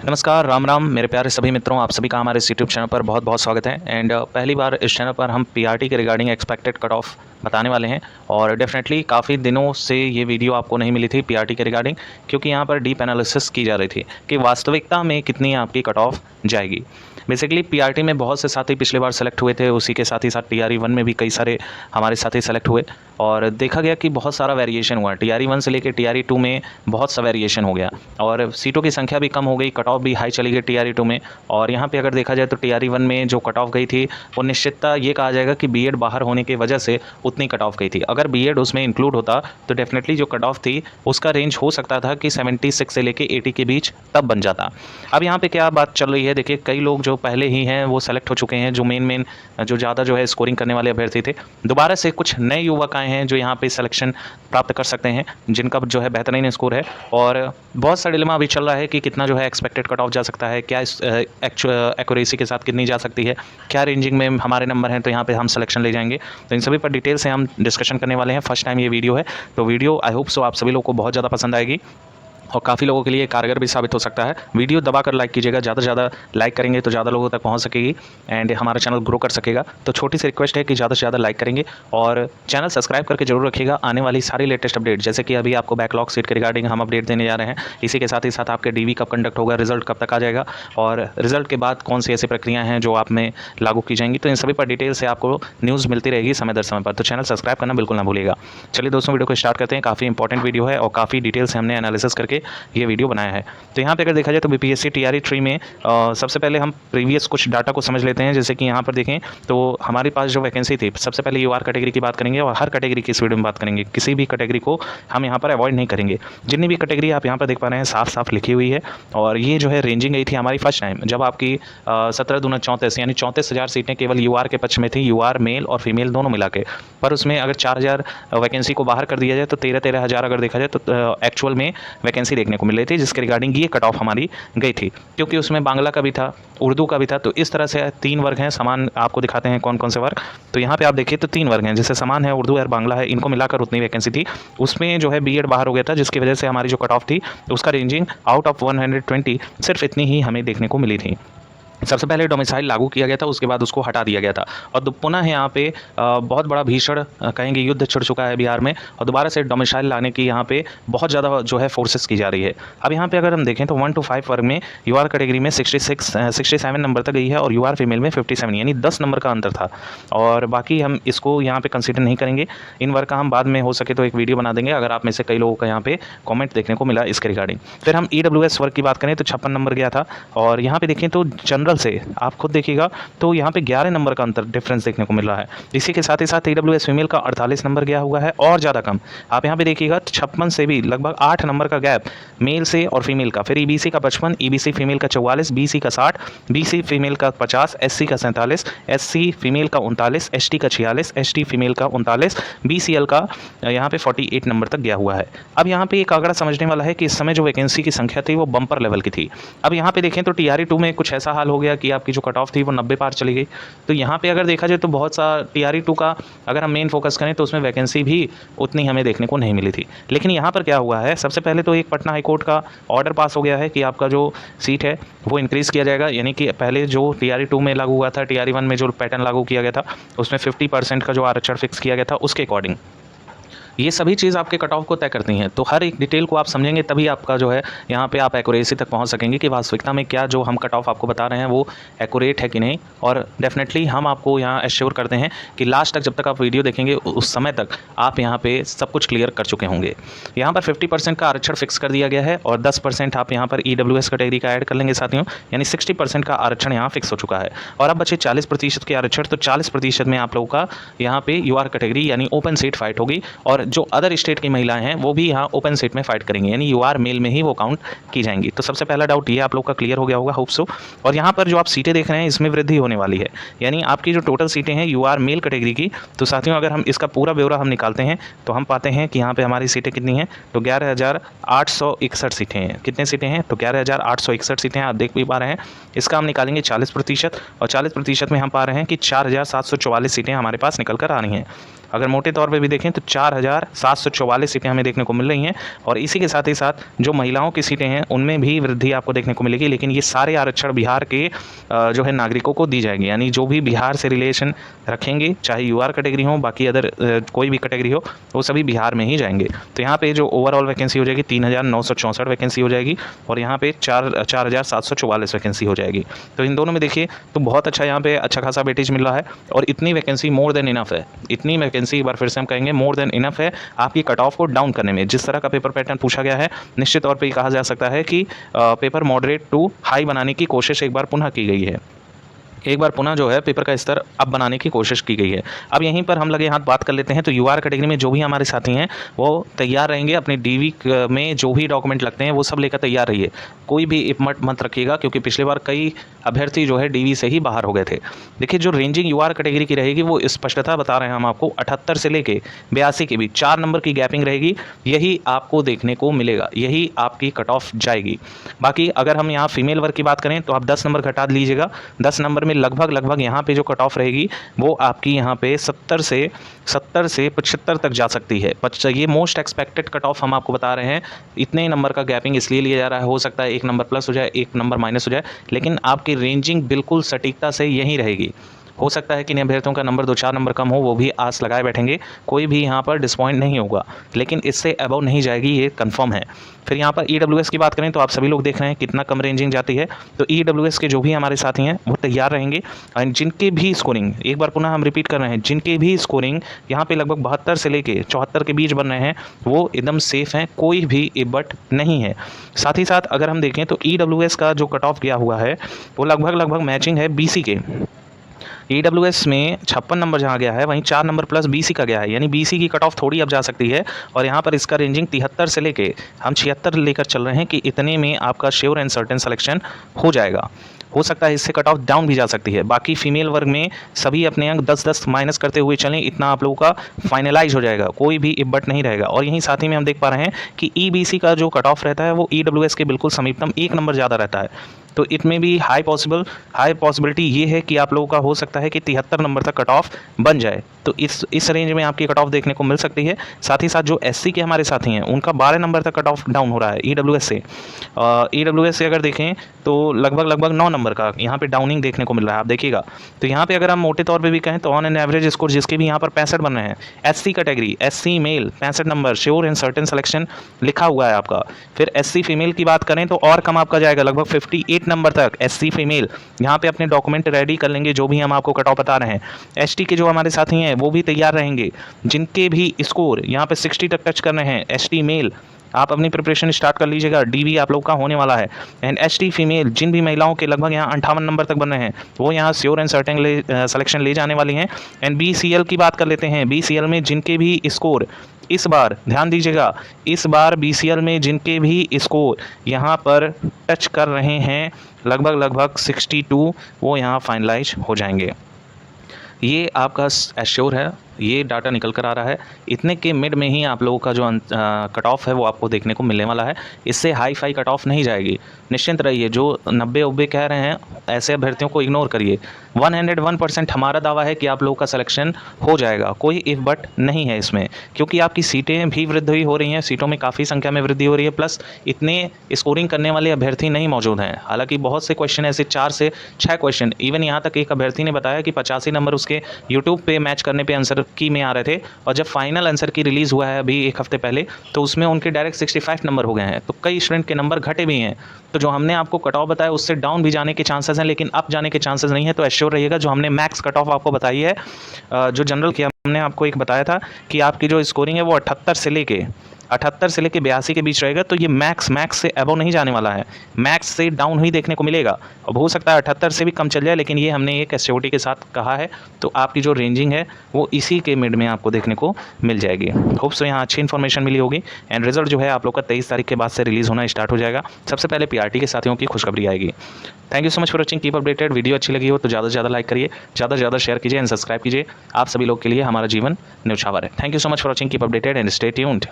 नमस्कार, राम राम मेरे प्यारे सभी मित्रों, आप सभी का हमारे इस यूट्यूब चैनल पर बहुत बहुत स्वागत है। एंड पहली बार इस चैनल पर हम पीआरटी के रिगार्डिंग एक्सपेक्टेड कट ऑफ बताने वाले हैं। और डेफिनेटली काफ़ी दिनों से ये वीडियो आपको नहीं मिली थी पीआरटी के रिगार्डिंग, क्योंकि यहाँ पर डीप एनालिसिस की जा रही थी कि वास्तविकता में कितनी आपकी कट ऑफ जाएगी। बेसिकली पीआरटी में बहुत से साथी पिछले बार सेलेक्ट हुए थे, उसी के साथ ही साथ टीआरई 1 में भी कई सारे हमारे साथी सेलेक्ट हुए और देखा गया कि बहुत सारा वेरिएशन हुआ। टीआरई 1 से लेकर टीआरई 2 में बहुत सा वेरिएशन हो गया और सीटों की संख्या भी कम हो गई, कट ऑफ भी हाई चली गई टीआरई 2 में। और यहाँ पे अगर देखा जाए तो टीआरई 1 में जो कट ऑफ गई थी वो निश्चितता ये कहा जाएगा कि बीएड बाहर होने की वजह से उतनी कट ऑफ गई थी। अगर बीएड उसमें इंक्लूड होता तो डेफिनेटली जो कट ऑफ थी उसका रेंज हो सकता था कि 76 से लेकर 80 के बीच तब बन जाता। अब यहाँ पे क्या बात चल रही है, देखिए कई लोग जो पहले ही हैं वो सेलेक्ट हो चुके हैं, जो मेन जो ज़्यादा जो है स्कोरिंग करने वाले अभ्यर्थी थे। दोबारा से कुछ नए युवक आए हैं जो यहाँ पे सिलेक्शन प्राप्त कर सकते हैं, जिनका जो है बेहतरीन स्कोर है। और बहुत सा डिलेमा अभी चल रहा है कि कितना जो है एक्सपेक्टेड कट ऑफ जा सकता है, क्या एक्यूरेसी के साथ कितनी जा सकती है, क्या रेंजिंग में हमारे नंबर हैं तो यहाँ पे हम सिलेक्शन ले जाएंगे। तो इन सभी पर डिटेल से हम डिस्कशन करने वाले हैं। फर्स्ट टाइम ये वीडियो है, तो वीडियो आई होप सो आप सभी लोगों को बहुत ज़्यादा पसंद आएगी और काफ़ी लोगों के लिए कारगर भी साबित हो सकता है। वीडियो दबाकर लाइक कीजिएगा, ज़्यादा से ज़्यादा लाइक करेंगे तो ज़्यादा लोगों तक पहुंच सकेगी एंड हमारा चैनल ग्रो कर सकेगा। तो छोटी सी रिक्वेस्ट है कि ज़्यादा से ज़्यादा लाइक करेंगे और चैनल सब्सक्राइब करके जरूर रखिएगा। आने वाली सारी लेटेस्ट अपडेट, जैसे कि अभी आपको बैकलॉग सीट के रिगार्डिंग हम अपडेट देने जा रहे हैं, इसी के साथ ही साथ आपके डीवी कब कंडक्ट होगा, रिजल्ट कब तक आ जाएगा और रिजल्ट के बाद कौन सी ऐसी प्रक्रिया हैं जो आप में लागू की जाएंगी, तो इन सभी पर डिटेल से आपको न्यूज़ मिलती रहेगी समय दर समय पर। तो चैनल सब्सक्राइब करना बिल्कुल ना भूलिएगा। चलिए दोस्तों, वीडियो को स्टार्ट करते हैं। काफ़ी इंपॉर्टेंट वीडियो है और काफ़ी डिटेल से हमने एनालिसिस करके ये वीडियो बनाया है। तो यहाँ पे अगर देखा जाए तो बीपीएससी टीआरई 3 में सबसे पहले हम प्रीवियस कुछ डाटा को समझ लेते हैं। जैसे कि यहाँ पर देखें तो हमारे पास जो वैकेंसी थी, सबसे पहले यूआर कैटेगरी की बात करेंगे और हर कैटेगरी की इस वीडियो में बात करेंगे। किसी भी कैटेगरी को हम यहाँ पर अवॉइड नहीं करेंगे। जितनी भी कैटेगरी आप यहाँ पर देख पा रहे हैं साफ साफ लिखी हुई है। और ये जो है रेंजिंग गई थी हमारी फर्स्ट टाइम जब आपकी 17 दूना 34 यानी 34,000 सीटें केवल यूआर के पक्ष में थी, यूआर मेल और फीमेल दोनों मिला के। पर उसमें अगर 4,000 वैकेंसी को बाहर कर दिया जाए तो 13,000 अगर देखा जाए तो एक्चुअल में वैकेंसी देखने को मिल रही थी, जिसके रिगार्डिंग ये कट ऑफ हमारी गई थी। क्योंकि उसमें बांग्ला का भी था, उर्दू का भी था। तो इस तरह से 3 वर्ग हैं समान। आपको दिखाते हैं कौन कौन से वर्ग। तो यहाँ पे आप देखिए तो 3 वर्ग हैं, जैसे समान है, उर्दू और बांग्ला है, इनको मिलाकर उतनी वैकेंसी थी। उसमें जो है बीएड बाहर हो गया था, जिसकी वजह से हमारी जो कट ऑफ थी उसका रेंजिंग आउट ऑफ 120 सिर्फ इतनी ही हमें देखने को मिली थी। सबसे पहले डोमिसाइल लागू किया गया था, उसके बाद उसको हटा दिया गया था और पुनः यहाँ पे बहुत बड़ा भीषण कहेंगे युद्ध छिड़ चुका है बिहार में और दोबारा से डोमिसाइल लाने की यहाँ पे बहुत ज़्यादा जो है फोर्सेस की जा रही है। अब यहाँ पे अगर हम देखें तो 1 to 5 वर्ग में यूआर कैटेगरी में 67 नंबर तक गई है और यूआर फीमेल में 57 यानी 10 नंबर का अंतर था। और बाकी हम इसको यहाँ पे कंसिडर नहीं करेंगे। इन वर्ग का हम बाद में हो सके तो एक वीडियो बना देंगे, अगर आप में से कई लोगों का यहाँ पे कॉमेंट देखने को मिला इसके रिगार्डिंग। फिर हम ईडब्ल्यूएस वर्ग की बात करें तो 56 नंबर गया था और यहाँ पे देखें तो जनरल से आप खुद देखिएगा तो यहाँ पे 11 नंबर का अंतर डिफरेंस देखने को मिल रहा है। इसी के साथ ही साथ ईडब्ल्यूएस फीमेल का 48 नंबर गया हुआ है और ज़्यादा कम। आप यहाँ पे देखिएगा 56 से भी लगभग 8 नंबर का गैप मेल से और फीमेल का। फिर ईबीसी का 55, ईबीसी फीमेल का 44, बीसी का 60, बीसी फीमेल का 50, एससी का 47, एससी फीमेल का 39, एसटी का 46, एसटी फीमेल का 39, बीसीएल का यहाँ पे 48 नंबर तक गया हुआ है। अब यहाँ पे एक आंकड़ा समझने वाला है कि इस समय जो वैकेंसी की संख्या थी वो बम्पर लेवल की थी। अब यहाँ पे देखें तो टीआरई 2 में कुछ ऐसा हाल हो गया कि आपकी जो कट ऑफ थी वो 90 पार चली गई। तो यहाँ पे अगर देखा जाए तो बहुत सा टीआरई 2 का अगर हम मेन फोकस करें तो उसमें वैकेंसी भी उतनी हमें देखने को नहीं मिली थी। लेकिन यहाँ पर क्या हुआ है, सबसे पहले तो एक पटना हाई कोर्ट का ऑर्डर पास हो गया है कि आपका जो सीट है वो इंक्रीज़ किया जाएगा। यानी कि पहले जो टीआरई 2 में लागू हुआ था, टीआरई 1 में जो पैटर्न लागू किया गया था उसमें 50% का जो आरक्षण फिक्स किया गया था उसके अकॉर्डिंग ये सभी चीज़ आपके कट ऑफ को तय करती हैं। तो हर एक डिटेल को आप समझेंगे तभी आपका जो है यहाँ पे आप एक्यूरेसी तक पहुँच सकेंगे कि वास्तविकता में क्या जो हम कट ऑफ आपको बता रहे हैं वो एक्यूरेट है कि नहीं। और डेफिनेटली हम आपको यहाँ एश्योर करते हैं कि लास्ट तक जब तक आप वीडियो देखेंगे उस समय तक आप यहाँ पे सब कुछ क्लियर कर चुके होंगे। यहाँ पर 50% का आरक्षण फिक्स कर दिया गया है और 10% आप यहाँ पर ईडब्ल्यूएस कैटेगरी का ऐड कर लेंगे साथियों, यानी 60% का आरक्षण यहाँ फिक्स हो चुका है। और अब बचे 40% के आरक्षण, तो 40% में आप लोगों का यहाँ पे यूआर कैटेगरी यानी ओपन सीट फाइट होगी और जो अदर स्टेट की महिलाएं हैं वो भी यहाँ ओपन सीट में फाइट करेंगी, यानी यूआर मेल में ही वो काउंट की जाएंगी। तो सबसे पहला डाउट ये आप लोग का क्लियर हो गया होगा, होप सो। और यहाँ पर जो आप सीटें देख रहे हैं इसमें वृद्धि होने वाली है, यानी आपकी जो टोटल सीटें हैं यूआर मेल कैटेगरी की, तो साथियों अगर हम इसका पूरा ब्यौरा हम निकालते हैं तो हम पाते हैं कि यहाँ पर हमारी सीटें कितनी हैं, तो 11,861 सीटें हैं। कितने सीटें हैं, तो 11,861 सीटें आप देख भी पा रहे हैं। इसका हम निकालेंगे 40% और 40% में हम पा रहे हैं कि 4,744 सीटें हमारे पास निकल कर आ रही हैं। अगर मोटे तौर पे भी देखें तो 4744 सीटें हमें देखने को मिल रही हैं। और इसी के साथ ही साथ जो महिलाओं की सीटें हैं उनमें भी वृद्धि आपको देखने को मिलेगी, लेकिन ये सारे आरक्षण बिहार के जो है नागरिकों को दी जाएगी। यानी जो भी बिहार से रिलेशन रखेंगे, चाहे यूआर कैटेगरी हो, बाकी अदर कोई भी कैटेगरी हो, वो सभी बिहार में ही जाएंगे। तो यहाँ पे जो ओवरऑल वैकेंसी हो जाएगी 3964 वैकेंसी हो जाएगी, और यहाँ पे 4744 वैकेंसी हो जाएगी। तो इन दोनों में देखिए तो बहुत अच्छा यहाँ पे अच्छा खासा वेटेज मिल रहा है, और इतनी वैकेंसी मोर देन इनफ है। इतनी वैकेंसी एक बार फिर से हम कहेंगे मोर देन इनफ है आपकी कट ऑफ को डाउन करने में। जिस तरह का पेपर पैटर्न पूछा गया है, निश्चित तौर पर कहा जा सकता है कि पेपर मॉडरेट टू हाई बनाने की कोशिश एक बार पुनः की गई है। एक बार पुनः जो है पेपर का स्तर अब बनाने की कोशिश की गई है। अब यहीं पर हम लगे हाथ बात कर लेते हैं। तो यूआर कैटेगरी में जो भी हमारे साथी हैं वो तैयार रहेंगे, अपने डीवी में जो भी डॉक्यूमेंट लगते हैं वो सब लेकर तैयार रहिए। कोई भी इपमट मत रखिएगा, क्योंकि पिछली बार कई अभ्यर्थी जो है डीवी से ही बाहर हो गए थे। देखिए जो रेंजिंग यूआर कैटेगरी की रहेगी वो स्पष्टता बता रहे हैं हम आपको, 78 से लेके 82 के बीच 4 नंबर की गैपिंग रहेगी। यही आपको देखने को मिलेगा, यही आपकी कट ऑफ जाएगी। बाकी अगर हम यहाँ फीमेल वर्ग की बात करें तो आप 10 नंबर घटा लीजिएगा। 10 नंबर में लगभग यहाँ पे जो कट ऑफ रहेगी वो आपकी यहाँ पे 70 से 75 तक जा सकती है। ये मोस्ट एक्सपेक्टेड कट ऑफ हम आपको बता रहे हैं। इतने नंबर का गैपिंग इसलिए लिया जा रहा है, हो सकता है 1 नंबर प्लस हो जाए, 1 नंबर माइनस हो जाए, लेकिन आपकी रेंजिंग बिल्कुल सटीकता से यही रहेगी। हो सकता है कि अभ्यर्थियों का नंबर 2-4 नंबर कम हो, वो भी आस लगाए बैठेंगे, कोई भी यहाँ पर डिसपॉइंट नहीं होगा, लेकिन इससे अबव नहीं जाएगी, ये कंफर्म है। फिर यहाँ पर ईडब्ल्यूएस की बात करें तो आप सभी लोग देख रहे हैं कितना कम रेंजिंग जाती है। तो ईडब्ल्यूएस के जो भी हमारे साथी हैं वो तैयार रहेंगे, और जिनके भी स्कोरिंग, एक बार पुनः हम रिपीट कर रहे हैं, जिनके भी स्कोरिंग यहाँ पे लगभग 72 से लेके 74 के बीच बन रहे हैं वो एकदम सेफ हैं, कोई भी इबट नहीं है। साथ ही साथ अगर हम देखें तो ईडब्ल्यूएस का जो कट ऑफ गया हुआ है वो लगभग मैचिंग है बीसी के। ईडब्ल्यूएस में 56 नंबर जहाँ गया है वहीं 4 नंबर प्लस बीसी का गया है, यानी बीसी की कट ऑफ थोड़ी अब जा सकती है। और यहाँ पर इसका रेंजिंग 73 से लेके हम 76 लेकर चल रहे हैं कि इतने में आपका श्योर एंड सर्टेन सिलेक्शन हो जाएगा। हो सकता है इससे कट ऑफ डाउन भी जा सकती है। बाकी फीमेल वर्ग में सभी अपने अंक 10-10 माइनस करते हुए चलें, इतना आप लोगों का फाइनलाइज हो जाएगा, कोई भी इब्बट नहीं रहेगा। और यहीं साथ ही में हम देख पा रहे हैं कि ईबीसी का जो कट ऑफ रहता है वो ईडब्ल्यूएस के बिल्कुल समीपतम 1 नंबर ज़्यादा रहता है। तो इसमें भी हाई पॉसिबिलिटी ये है कि आप लोगों का हो सकता है कि 73 नंबर तक कट ऑफ बन जाए। तो इस रेंज में आपकी कट ऑफ देखने को मिल सकती है। साथ ही साथ जो एससी के हमारे साथी हैं उनका 12 नंबर तक कट ऑफ डाउन हो रहा है ईडब्ल्यूएस से। ईडब्ल्यूएस से अगर देखें तो लगभग 9 नंबर का यहाँ पे डाउनिंग देखने को मिल रहा है, आप देखिएगा। तो यहाँ पे अगर हम मोटे तौर पे भी कहें तो ऑन एन एवरेज स्कोर जिसके भी यहाँ पर 65 बन रहे हैं, एससी कैटेगरी, एससी मेल 65 नंबर, श्योर एंड सर्टेन सिलेक्शन लिखा हुआ है आपका। फिर एससी फीमेल की बात करें तो और कम आपका जाएगा, लगभग 58 नंबर तक एससी फीमेल। यहाँ पे अपने डॉक्यूमेंट रेडी कर लेंगे जो भी हम आपको कट ऑफ बता रहे हैं। एसटी के जो हमारे साथी हैं वो भी तैयार रहेंगे, जिनके भी स्कोर यहाँ पे 60 तक टच कर रहे हैं। एसटी मेल आप अपनी प्रिपरेशन स्टार्ट कर लीजिएगा, डीवी आप लोग का होने वाला है। एंड एसटी फीमेल जिन भी महिलाओं के लगभग यहाँ 58 नंबर तक बन रहे हैं वो यहाँ श्योर एंड सर्टेन सिलेक्शन ले जाने वाली हैं। एंड बीसीएल की बात कर लेते हैं। बीसीएल में जिनके भी स्कोर इस बार, ध्यान दीजिएगा, इस बार बीसीएल में जिनके भी स्कोर यहाँ पर टच कर रहे हैं लगभग 62, वो यहाँ फाइनलाइज हो जाएंगे। ये आपका एश्योर है, ये डाटा निकल कर आ रहा है। इतने के मिड में ही आप लोगों का जो कट ऑफ है वो आपको देखने को मिलने वाला है। इससे हाई फाई कट ऑफ नहीं जाएगी, निश्चिंत रहिए। जो 90-90 कह रहे हैं ऐसे अभ्यर्थियों को इग्नोर करिए। 101% हमारा दावा है कि आप लोगों का सिलेक्शन हो जाएगा, कोई इफ बट नहीं है इसमें, क्योंकि आपकी सीटें भी वृद्धि हो रही हैं, सीटों में काफ़ी संख्या में वृद्धि हो रही है, प्लस इतने स्कोरिंग करने वाले अभ्यर्थी नहीं मौजूद हैं। हालांकि बहुत से क्वेश्चन ऐसे 4 से 6 क्वेश्चन, इवन यहाँ तक एक अभ्यर्थी ने बताया कि 85 नंबर उसके यूट्यूब पे मैच करने पे आंसर की में आ रहे थे, और जब फाइनल आंसर की रिलीज़ हुआ है अभी 1 हफ्ते पहले तो उसमें उनके डायरेक्ट 65 नंबर हो गए हैं। तो कई स्टूडेंट के नंबर घटे भी हैं। तो जो हमने आपको कट ऑफ बताया उससे डाउन भी जाने के चांसेस हैं, लेकिन अप जाने के चांसेस नहीं है। तो एश्योर रहिएगा, जो हमने मैक्स कट ऑफ आपको बताई है, जो जनरल की हमने आपको एक बताया था कि आपकी जो स्कोरिंग है वो 78 से लेके 82 के बीच रहेगा। तो ये मैक्स से अबव नहीं जाने वाला है, मैक्स से डाउन ही देखने को मिलेगा। अब हो सकता है 78 से भी कम चल जाए, लेकिन ये हमने एक एश्योरिटी के साथ कहा है। तो आपकी जो रेंजिंग है वो इसी के मिड में आपको देखने को मिल जाएगी। होप सो यहाँ अच्छी इन्फॉर्मेशन मिली होगी। एंड रिजल्ट जो है आप लोग का 23 तारीख के बाद से रिलीज़ होना स्टार्ट हो जाएगा। सबसे पहले पीआरटी के साथियों की खुशखबरी आएगी। Thank you so much for watching, keep updated. Video अच्छी लगी हो तो ज़्यादा से ज़्यादा लाइक करिए, ज़्यादा से ज़्यादा शेयर कीजिए एंड सब्सक्राइब कीजिए। आप सभी लोग के लिए हमारा जीवन न्यौछावर है। Thank you so much for watching, keep updated and stay tuned.